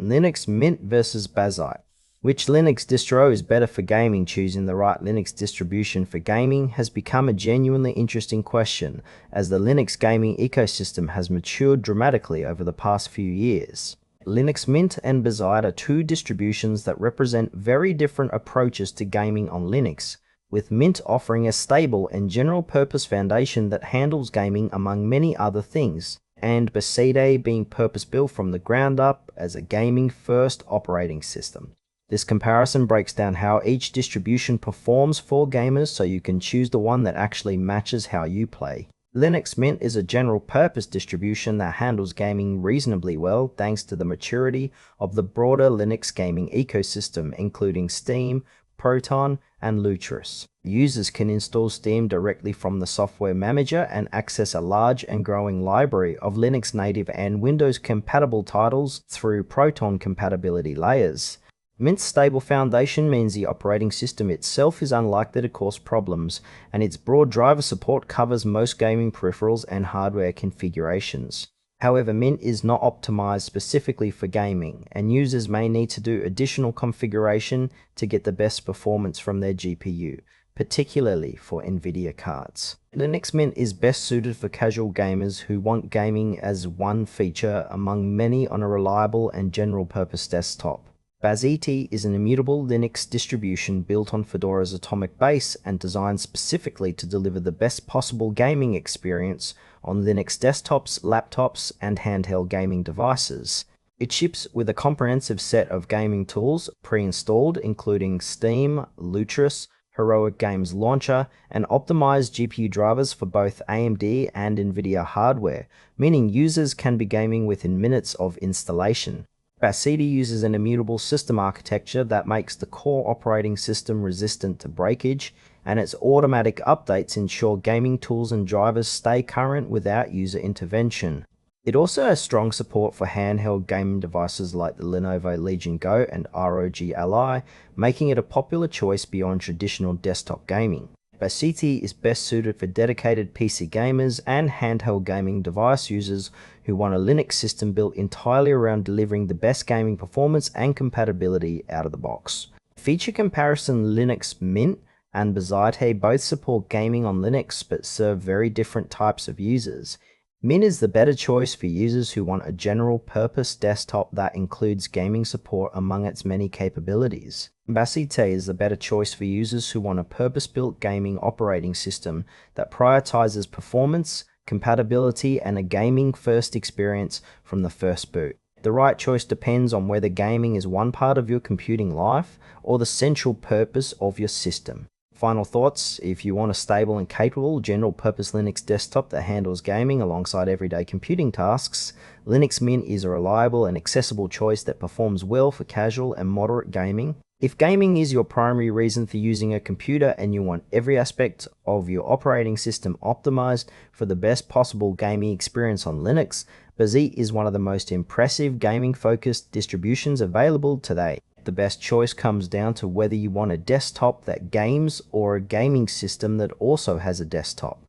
Linux Mint versus Bazzite. Which Linux distro is better for gaming? Choosing the right Linux distribution for gaming has become a genuinely interesting question, as the Linux gaming ecosystem has matured dramatically over the past few years. Linux Mint and Bazzite are two distributions that represent very different approaches to gaming on Linux, with Mint offering a stable and general-purpose foundation that handles gaming among many other things, and Bazzite being purpose-built from the ground up as a gaming-first operating system. This comparison breaks down how each distribution performs for gamers so you can choose the one that actually matches how you play. Linux Mint is a general-purpose distribution that handles gaming reasonably well thanks to the maturity of the broader Linux gaming ecosystem, including Steam, Proton, and Lutris. Users can install Steam directly from the software manager and access a large and growing library of Linux native and Windows-compatible titles through Proton compatibility layers. Mint's stable foundation means the operating system itself is unlikely to cause problems, and its broad driver support covers most gaming peripherals and hardware configurations. However, Mint is not optimized specifically for gaming, and users may need to do additional configuration to get the best performance from their GPU, particularly for NVIDIA cards. Linux Mint is best suited for casual gamers who want gaming as one feature among many on a reliable and general-purpose desktop. Bazzite is an immutable Linux distribution built on Fedora's atomic base and designed specifically to deliver the best possible gaming experience on Linux desktops, laptops, and handheld gaming devices. It ships with a comprehensive set of gaming tools pre-installed, including Steam, Lutris, Heroic Games Launcher, and optimized GPU drivers for both AMD and NVIDIA hardware, meaning users can be gaming within minutes of installation. Bazzite uses an immutable system architecture that makes the core operating system resistant to breakage, and its automatic updates ensure gaming tools and drivers stay current without user intervention. It also has strong support for handheld gaming devices like the Lenovo Legion Go and ROG Ally, making it a popular choice beyond traditional desktop gaming. Bazzite is best suited for dedicated PC gamers and handheld gaming device users who want a Linux system built entirely around delivering the best gaming performance and compatibility out of the box. Feature comparison: Linux Mint and Bazzite both support gaming on Linux but serve very different types of users. Mint is the better choice for users who want a general-purpose desktop that includes gaming support among its many capabilities. Bazzite is the better choice for users who want a purpose-built gaming operating system that prioritizes performance, compatibility, and a gaming-first experience from the first boot. The right choice depends on whether gaming is one part of your computing life or the central purpose of your system. Final thoughts: if you want a stable and capable general-purpose Linux desktop that handles gaming alongside everyday computing tasks, Linux Mint is a reliable and accessible choice that performs well for casual and moderate gaming. If gaming is your primary reason for using a computer and you want every aspect of your operating system optimized for the best possible gaming experience on Linux, Bazzite is one of the most impressive gaming-focused distributions available today. The best choice comes down to whether you want a desktop that games or a gaming system that also has a desktop.